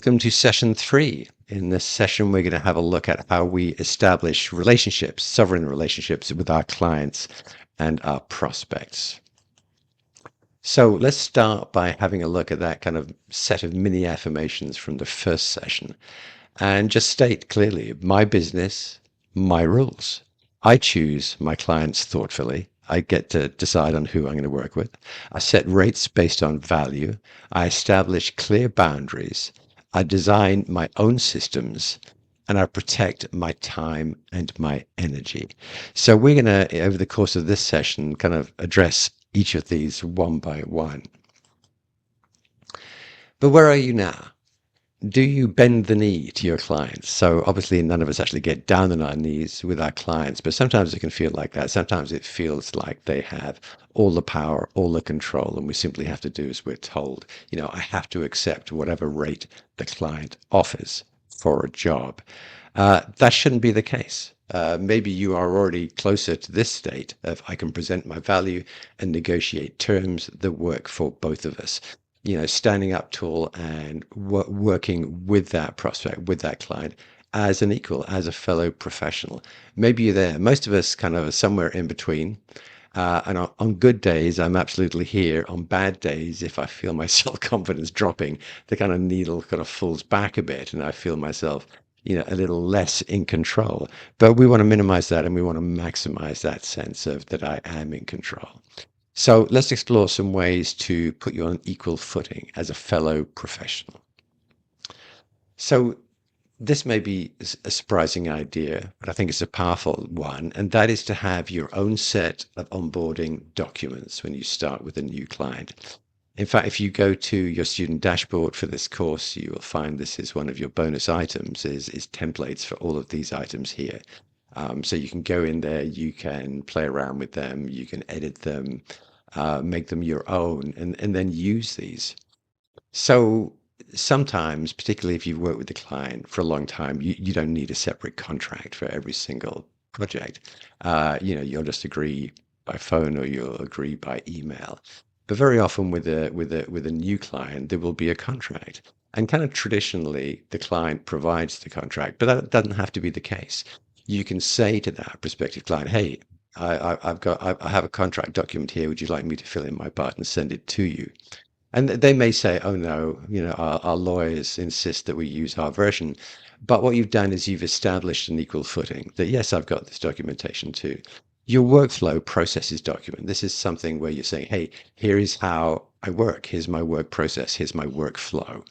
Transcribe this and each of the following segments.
Welcome to session 3. In this session, we're going to have a look at how we establish relationships, sovereign relationships with our clients and our prospects. So let's start by having a look at that kind of set of mini affirmations from the first session and just state clearly, my business, my rules. I choose my clients thoughtfully. I get to decide on who I'm going to work with. I set rates based on value. I establish clear boundaries. I design my own systems, and I protect my time and my energy. So we're going to, over the course of this session, kind of address each of these one by one. But where are you now? Do you bend the knee to your clients? So obviously none of us actually get down on our knees with our clients, but sometimes it can feel like that. Sometimes it feels like they have all the power, all the control, and we simply have to do as we're told. I have to accept whatever rate the client offers for a job. That shouldn't be the case. Maybe you are already closer to this state of I can present my value and negotiate terms that work for both of us. Standing up tall and working with that prospect, with that client as an equal, as a fellow professional. Maybe you're there. Most of us kind of are somewhere in between. And on good days, I'm absolutely here. On bad days, if I feel my self-confidence dropping, the kind of needle kind of falls back a bit and I feel myself, a little less in control. But we want to minimize that and we want to maximize that sense of that I am in control. So let's explore some ways to put you on equal footing as a fellow professional. So this may be a surprising idea, but I think it's a powerful one, and that is to have your own set of onboarding documents when you start with a new client. In fact, if you go to your student dashboard for this course, you will find this is one of your bonus items, is templates for all of these items here. So you can go in there, you can play around with them, you can edit them, make them your own, and then use these. So sometimes, particularly if you've worked with the client for a long time, you don't need a separate contract for every single project. You'll just agree by phone or you'll agree by email. But very often with a new client, there will be a contract. And kind of traditionally, the client provides the contract, but that doesn't have to be the case. You can say to that prospective client, hey, I have a contract document here. Would you like me to fill in my part and send it to you? And they may say, oh no, our lawyers insist that we use our version. But what you've done is you've established an equal footing that, yes, I've got this documentation too. Your workflow processes document. This is something where you're saying, hey, here is how I work. Here's my work process. Here's my workflow.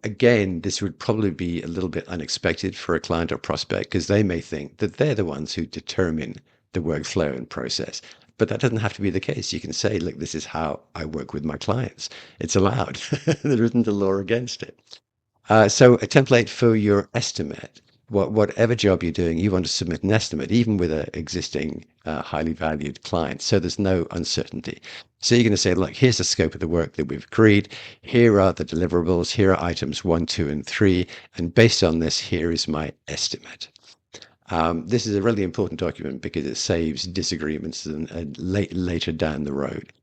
Again, this would probably be a little bit unexpected for a client or prospect because they may think that they're the ones who determine the workflow and process. But that doesn't have to be the case. You can say, look, this is how I work with my clients. It's allowed. There isn't a law against it. So a template for your estimate. Whatever job you're doing, you want to submit an estimate, even with an existing highly valued client. So there's no uncertainty. So you're going to say, look, here's the scope of the work that we've agreed. Here are the deliverables. Here are items 1, 2, and 3. And based on this, here is my estimate. This is a really important document because it saves disagreements and later down the road.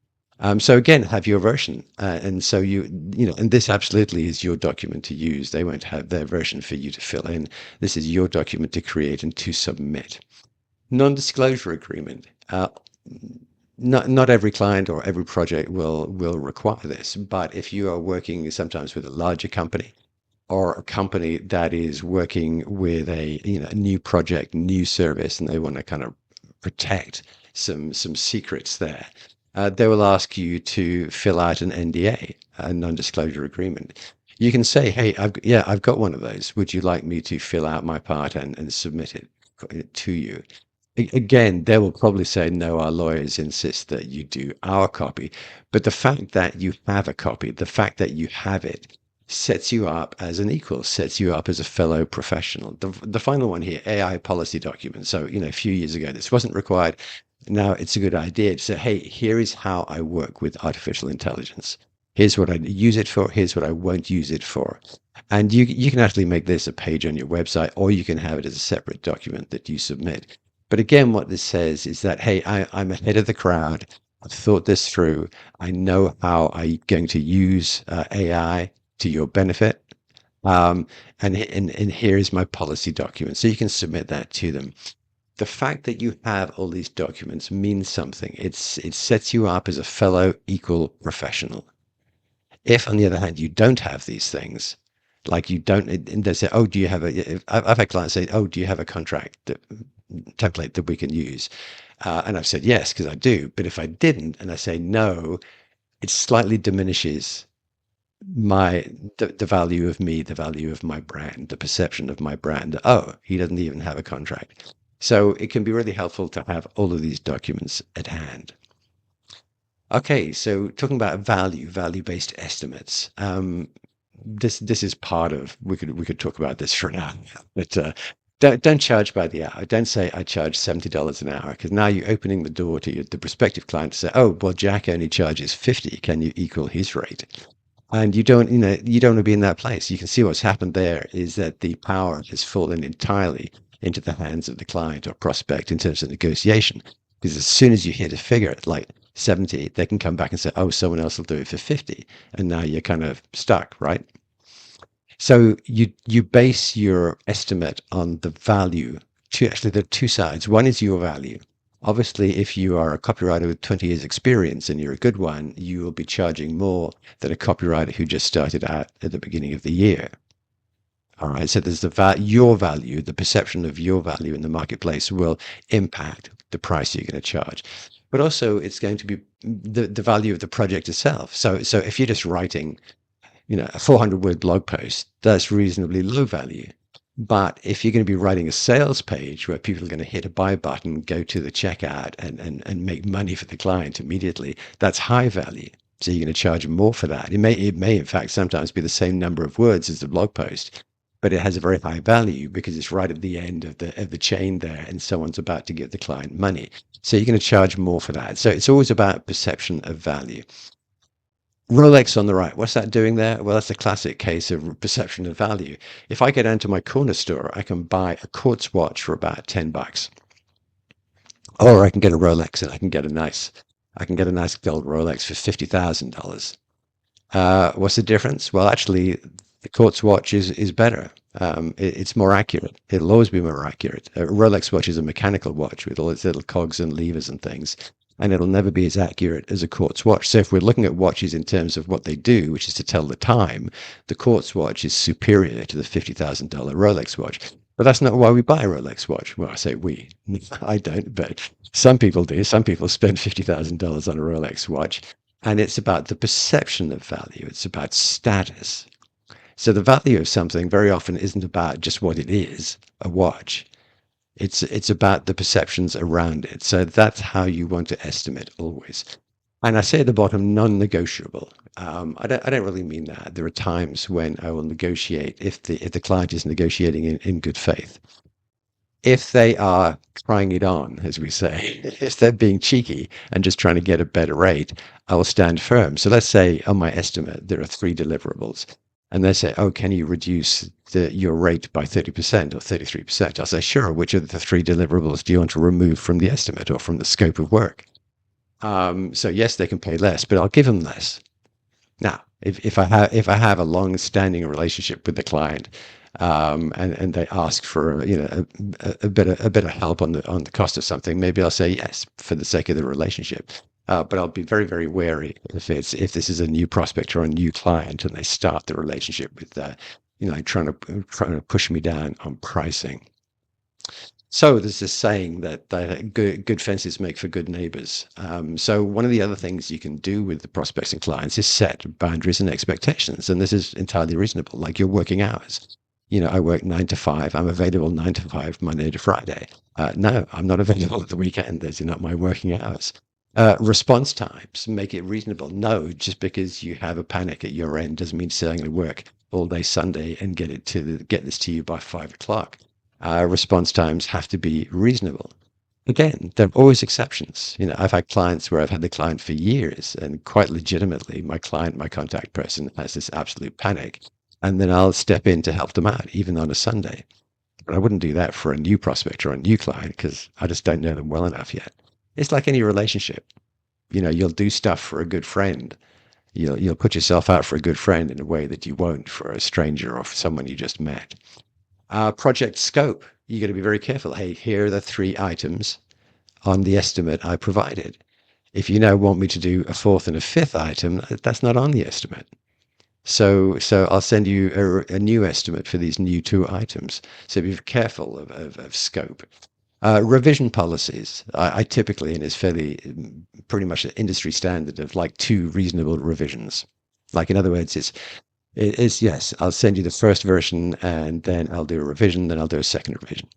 So again, have your version, and so and this absolutely is your document to use. They won't have their version for you to fill in. This is your document to create and to submit. Non-disclosure agreement. Not every client or every project will require this, but if you are working sometimes with a larger company or a company that is working with a new project, new service, and they want to kind of protect some secrets there. They will ask you to fill out an NDA, a non-disclosure agreement. You can say, hey, I've got one of those. Would you like me to fill out my part and submit it to you? Again, they will probably say, no, our lawyers insist that you do our copy. But the fact that you have a copy, the fact that you have it, sets you up as an equal, sets you up as a fellow professional. The final one here, AI policy document. So, a few years ago, this wasn't required. Now it's a good idea to say, hey, here is how I work with artificial intelligence. Here's what I use it for. Here's what I won't use it for. And you can actually make this a page on your website, or you can have it as a separate document that you submit. But again, what this says is that, hey, I'm ahead of the crowd. I've thought this through. I know how I'm going to use AI to your benefit. Um, and here is my policy document. So you can submit that to them. The fact that you have all these documents means something. It sets you up as a fellow equal professional. If, on the other hand, you don't have these things, like you don't, and they say, "Oh, do you have a?" I've had clients say, "Oh, do you have a contract template that we can use?" And I've said yes because I do. But if I didn't, and I say no, it slightly diminishes the value of me, the value of my brand, the perception of my brand. Oh, he doesn't even have a contract. So it can be really helpful to have all of these documents at hand. Okay, so talking about value-based estimates. This is part of we could talk about this for an hour, but don't charge by the hour. Don't say I charge $70 an hour because now you're opening the door to the prospective client to say, oh, well, Jack only charges 50. Can you equal his rate? And you don't want to be in that place. You can see what's happened there is that the power has fallen entirely into the hands of the client or prospect in terms of negotiation. Because as soon as you hit a figure like 70, they can come back and say, oh, someone else will do it for 50. And now you're kind of stuck, right? So you base your estimate on the value. Actually, there are two sides. One is your value. Obviously, if you are a copywriter with 20 years experience and you're a good one, you will be charging more than a copywriter who just started out at the beginning of the year. All right. So there's your value, the perception of your value in the marketplace will impact the price you're going to charge. But also it's going to be the value of the project itself. So if you're just writing, a 400-word blog post, that's reasonably low value. But if you're going to be writing a sales page where people are going to hit a buy button, go to the checkout and make money for the client immediately, that's high value. So you're going to charge more for that. It may in fact sometimes be the same number of words as the blog post, but it has a very high value because it's right at the end of the chain there and someone's about to give the client money. So you're going to charge more for that. So it's always about perception of value. Rolex on the right. What's that doing there? Well, that's a classic case of perception of value. If I go down to my corner store, I can buy a quartz watch for about $10. Or I can get a Rolex and I can get a nice gold Rolex for $50,000. What's the difference? Well, actually, the quartz watch is better. It's more accurate. It'll always be more accurate. A Rolex watch is a mechanical watch with all its little cogs and levers and things, and it'll never be as accurate as a quartz watch. So if we're looking at watches in terms of what they do, which is to tell the time, the quartz watch is superior to the $50,000 Rolex watch. But that's not why we buy a Rolex watch. Well, I say we. I don't, but some people do. Some people spend $50,000 on a Rolex watch. And it's about the perception of value. It's about status. So the value of something very often isn't about just what it is, a watch. It's about the perceptions around it. So that's how you want to estimate always. And I say at the bottom, non-negotiable. I don't really mean that. There are times when I will negotiate if the client is negotiating in good faith. If they are trying it on, as we say, if they're being cheeky and just trying to get a better rate, I will stand firm. So let's say on my estimate, there are 3 deliverables. And they say, oh, can you reduce your rate by 30% or 33%? I'll say, sure. Which of the 3 deliverables do you want to remove from the estimate or from the scope of work? So yes, they can pay less, but I'll give them less. Now, if I have a long-standing relationship with the client, and they ask for a bit of help on the cost of something, maybe I'll say yes for the sake of the relationship. But I'll be very, very wary if this is a new prospect or a new client and they start the relationship with trying to push me down on pricing. So there's this saying that good fences make for good neighbors. So one of the other things you can do with the prospects and clients is set boundaries and expectations, and this is entirely reasonable. Like your working hours. I work 9 to 5. I'm available 9 to 5, Monday to Friday. No, I'm not available at the weekend. Those are not my working hours. Response times, make it reasonable. No, just because you have a panic at your end doesn't mean to say I'm going to work all day Sunday and get this to you by 5 o'clock. Response times have to be reasonable. Again, there are always exceptions. I've had clients where I've had the client for years, and quite legitimately, my contact person, has this absolute panic. And then I'll step in to help them out, even on a Sunday. But I wouldn't do that for a new prospect or a new client because I just don't know them well enough yet. It's like any relationship. You'll do stuff for a good friend, You'll put yourself out for a good friend in a way that you won't for a stranger or for someone you just met. Project scope. You got to be very careful. Hey, here are the 3 items on the estimate I provided. If you now want me to do a 4th and a 5th item, that's not on the estimate. So I'll send you a new estimate for these new 2 items. So be careful of scope. Revision policies. I typically, and it's fairly pretty much an industry standard of like 2 reasonable revisions. Like in other words, it's yes, I'll send you the first version and then I'll do a revision, then I'll do a second revision.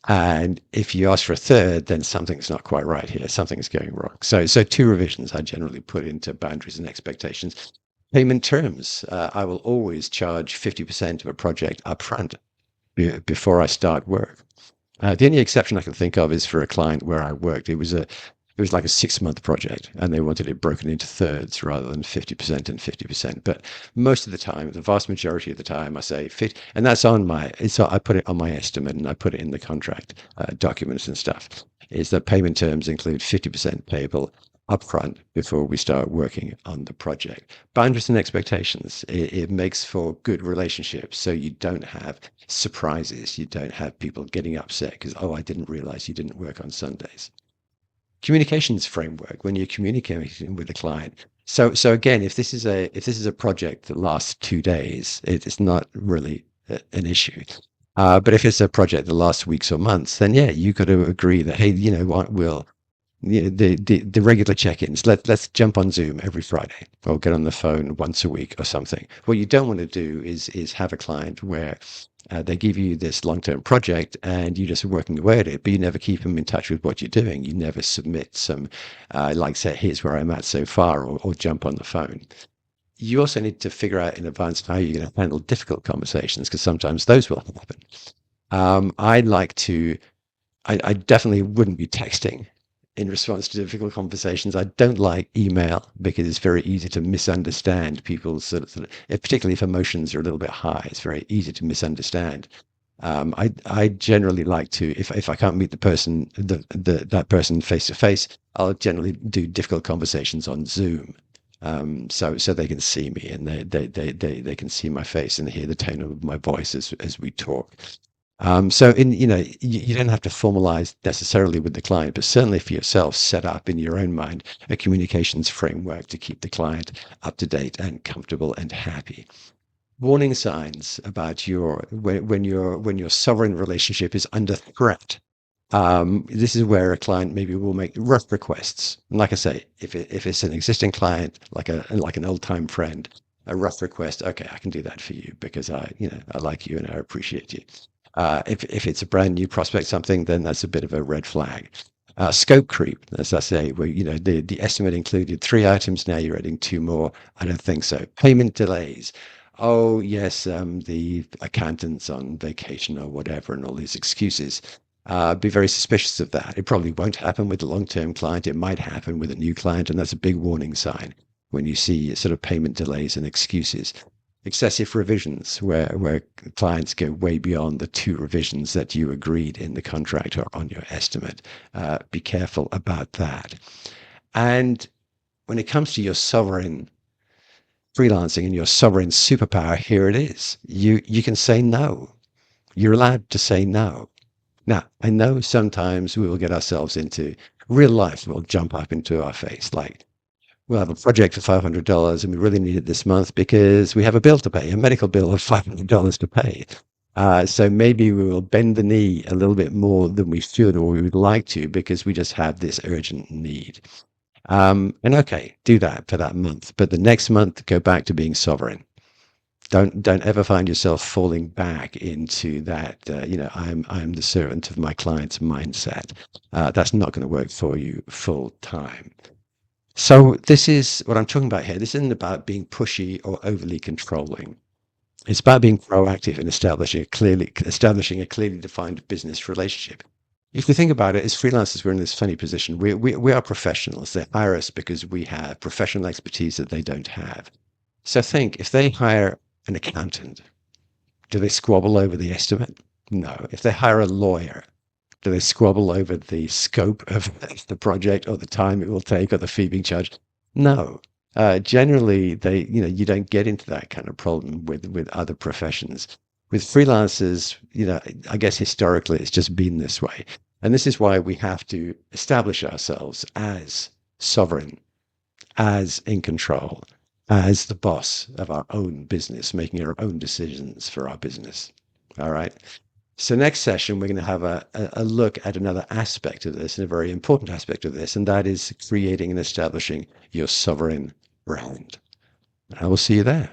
And if you ask for a third, then something's not quite right here. Something's going wrong. So 2 revisions I generally put into boundaries and expectations. Payment terms. I will always charge 50% of a project upfront before I start work. The only exception I can think of is for a client where I worked. It was like a 6-month project, and they wanted it broken into thirds rather than 50% and 50%. But most of the time, the vast majority of the time, I say 50, and that's I put it on my estimate and I put it in the contract documents and stuff. Is that payment terms include 50% payable upfront before we start working on the project. Boundaries and expectations. It makes for good relationships, so you don't have surprises. You don't have people getting upset because, oh, I didn't realize you didn't work on Sundays. Communications framework when you're communicating with the client. So again, if this is a project that lasts 2 days, it's not really an issue. But if it's a project that lasts weeks or months, then yeah, you got to agree that, hey, you know what, the regular check-ins. Let's jump on Zoom every Friday or get on the phone once a week or something. What you don't want to do is have a client where they give you this long-term project and you're just working away at it, but you never keep them in touch with what you're doing. You never submit some, like say, here's where I'm at so far, or jump on the phone. You also need to figure out in advance how you're going to handle difficult conversations, because sometimes those will happen. I definitely wouldn't be texting in response to difficult conversations. I don't like email because it's very easy to misunderstand people's particularly if emotions are a little bit high, it's very easy to misunderstand. I generally like to, if I can't meet the person, that person face to face, I'll generally do difficult conversations on Zoom. So they can see me and they can see my face and hear the tone of my voice as we talk. You don't have to formalize necessarily with the client, but certainly for yourself, set up in your own mind a communications framework to keep the client up to date and comfortable and happy. Warning signs about when your sovereign relationship is under threat. This is where a client maybe will make rough requests. And like I say, if it's an existing client, like an old time friend, a rough request, okay, I can do that for you because I like you and I appreciate you. If it's a brand new prospect something, then that's a bit of a red flag. Scope creep, as I say, where the estimate included 3 items, now you're adding 2 more. I don't think so. Payment delays. Oh yes, the accountant's on vacation or whatever, and all these excuses. Be very suspicious of that. It probably won't happen with a long-term client. It might happen with a new client, and that's a big warning sign when you see sort of payment delays and excuses. Excessive revisions where clients go way beyond the 2 revisions that you agreed in the contract or on your estimate. Be careful about that. And when it comes to your sovereign freelancing and your sovereign superpower, here it is. You can say no. You're allowed to say no. Now, I know sometimes we will get ourselves into real life will jump up into our face like, we'll have a project for $500 and we really need it this month because we have a bill to pay, a medical bill of $500 to pay. So maybe we will bend the knee a little bit more than we should or we would like to because we just have this urgent need. And okay, do that for that month. But the next month, go back to being sovereign. Don't ever find yourself falling back into that, I'm the servant of my client's mindset. That's not going to work for you full time. So this is what I'm talking about here. This isn't about being pushy or overly controlling. It's about being proactive and establishing a clearly defined business relationship. If you think about it, as freelancers, we're in this funny position. We are professionals. They hire us because we have professional expertise that they don't have. So think, if they hire an accountant, do they squabble over the estimate? No. If they hire a lawyer, do they squabble over the scope of the project or the time it will take or the fee being charged? No. Generally, you don't get into that kind of problem with other professions. With freelancers, I guess historically it's just been this way. And this is why we have to establish ourselves as sovereign, as in control, as the boss of our own business, making our own decisions for our business. All right. So next session, we're going to have a look at another aspect of this, and a very important aspect of this, and that is creating and establishing your sovereign brand. I will see you there.